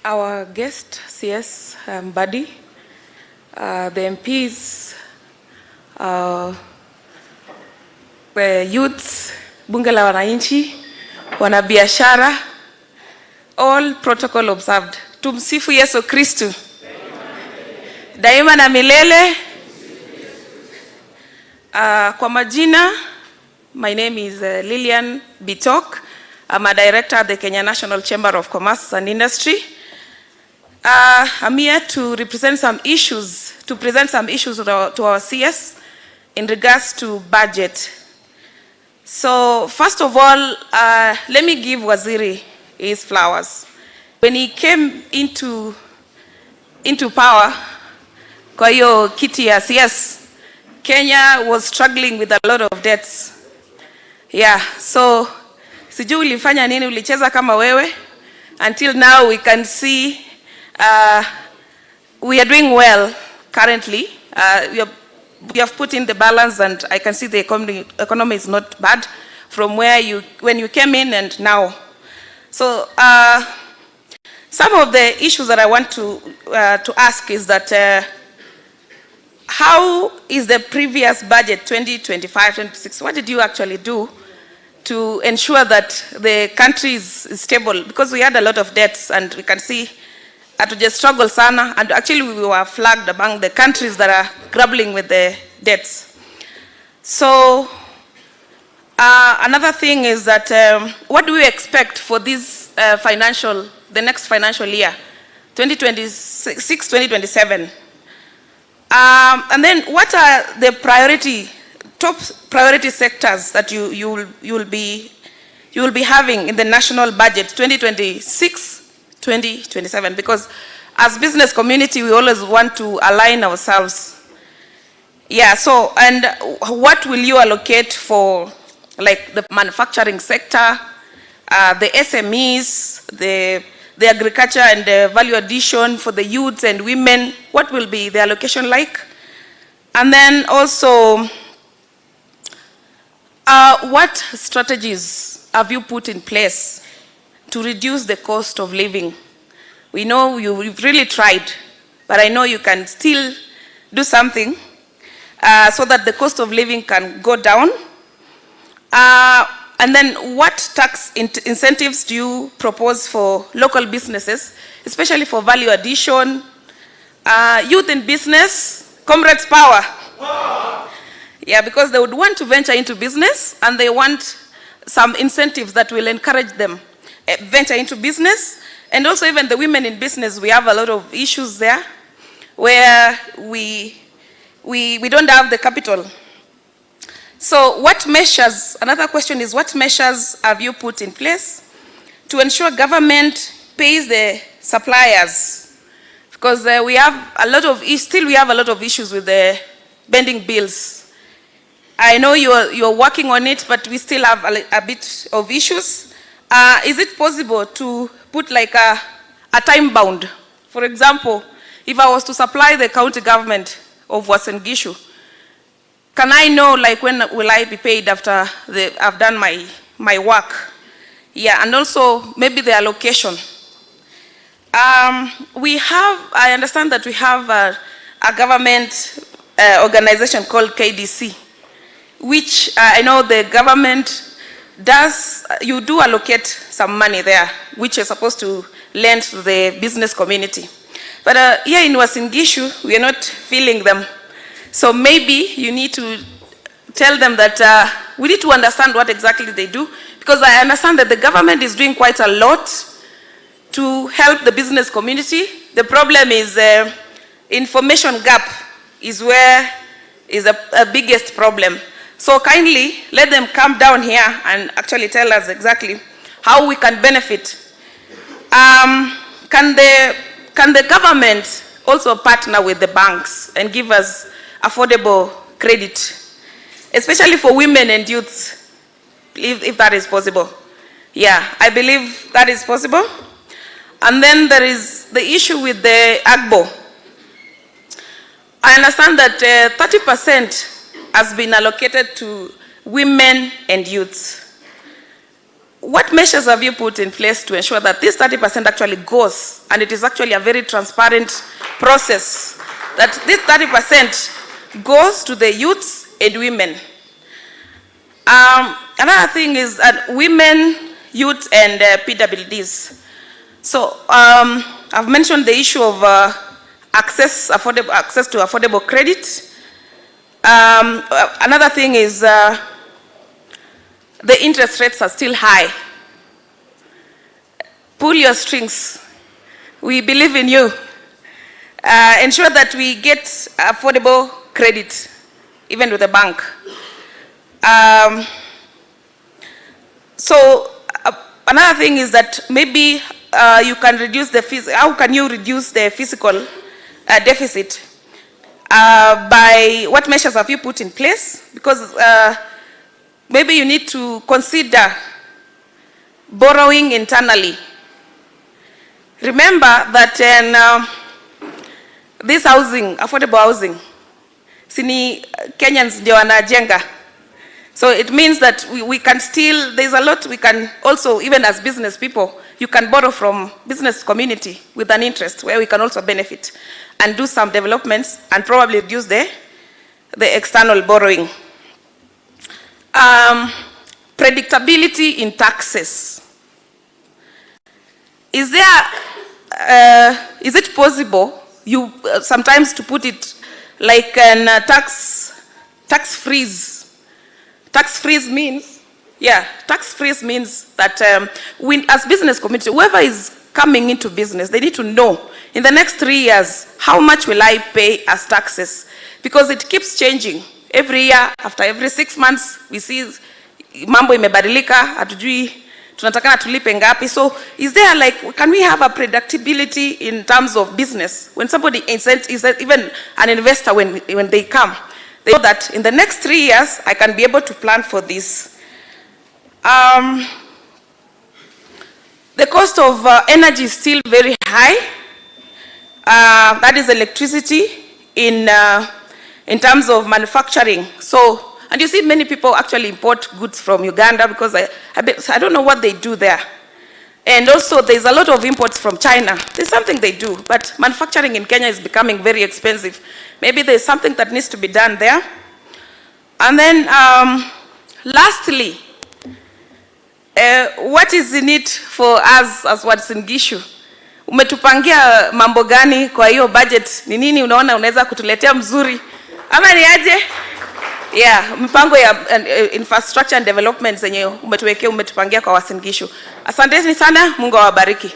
our guest, CS Mbadi, the MPs, the youths, bunge la wananchi, wanabiashara, all protocol observed. Tumsifu Yesu Kristu. Daima na milele. Kwa majina, my name is Lilian Bitok. I'm a director at the Kenya National Chamber of Commerce and Industry. I'm here to represent some issues, to present some issues to our CS in regards to budget. So first of all, let me give Waziri his flowers. When he came into power, kwa hiyo kiti ya CS, Kenya was struggling with a lot of debts. Yeah, so sijui ulifanya nini, ulicheza kama wewe. Until now we can see we are doing well currently. We have put in the balance and I can see the economy is not bad from when you came in and now. So some of the issues that I want to ask is that how is the previous budget 2025-26? What did you actually do to ensure that the country is stable? Because we had a lot of debts and we can see to just struggle sana, and actually we were flagged among the countries that are grappling with the debts. So another thing is that what do we expect for this the next financial year, 2026-2027? And then what are the top priority sectors that you will be having in the national budget 2026-2027? Because as business community, we always want to align ourselves. Yeah, so, and what will you allocate for like the manufacturing sector, the SMEs, the agriculture and the value addition for the youths and women? What will be the allocation like? And then also, what strategies have you put in place to reduce the cost of living? We know you've really tried, but I know you can still do something so that the cost of living can go down. And then what tax incentives do you propose for local businesses, especially for value addition, youth in business, comrades power? Wow. Yeah, because they would want to venture into business and they want some incentives that will encourage them venture into business. And also even the women in business, we have a lot of issues there where we don't have the capital. So what measures, another question is, what measures have you put in place to ensure government pays the suppliers? Because we have a lot of issues with the bending bills. I know you're working on it, but we still have a bit of issues. Is it possible to put like a time bound? For example, if I was to supply the county government of Uasin Gishu, can I know like when will I be paid after I've done my work? Yeah, and also maybe the allocation. I understand that we have a government organization called KDC, which I know the government you do allocate some money there, which is supposed to lend to the business community. But here in Uasin Gishu, we are not feeling them. So maybe you need to tell them that we need to understand what exactly they do, because I understand that the government is doing quite a lot to help the business community. The problem is information gap is where is a biggest problem. So kindly let them come down here and actually tell us exactly how we can benefit. Can the government also partner with the banks and give us affordable credit, especially for women and youths, if that is possible? Yeah, I believe that is possible. And then there is the issue with the AGBO. I understand that 30% has been allocated to women and youths. what measures have you put in place to ensure that this 30% actually goes, and it is actually a very transparent process, that this 30% goes to the youths and women? Another thing is that women, youth, and PWDs. So I've mentioned the issue of access to affordable credit. Another thing is the interest rates are still high. Pull your strings. We believe in you. Ensure that we get affordable credit, even with the bank. So another thing is that maybe you can reduce the how can you reduce the fiscal deficit? By what measures have you put in place? Because maybe you need to consider borrowing internally. Remember that in this housing, affordable housing, sini Kenyans ndio wanajenga. So it means that we can still, there's a lot we can also, even as business people, you can borrow from business community with an interest where we can also benefit and do some developments and probably reduce the external borrowing. Predictability in taxes. Is it possible you sometimes to put it like an tax freeze? Tax freeze means, tax freeze means that as business community, whoever is coming into business, they need to know in the next 3 years, how much will I pay as taxes? Because it keeps changing. Every year, after every 6 months, we see Mambo imebadilika, hatujui tunatakana tulipe ngapi. So is there like, can we have a predictability in terms of business? When somebody is even an investor, when they come, they know that in the next 3 years, I can be able to plan for this. The cost of energy is still very high. That is electricity in terms of manufacturing. So, and you see many people actually import goods from Uganda because I don't know what they do there. And also there's a lot of imports from China. There's something they do, but manufacturing in Kenya is becoming very expensive. Maybe there's something that needs to be done there. And then lastly, what is in it for us as Uasin Gishu? Umetupangia mambo gani kwa hiyo budget? Ni nini unaona unaweza kutuletea Mzuri? Ama ni aje? Mpango ya infrastructure and development zenye umetupangia kwa Uasin Gishu. Asanteni sana, Mungu awabariki.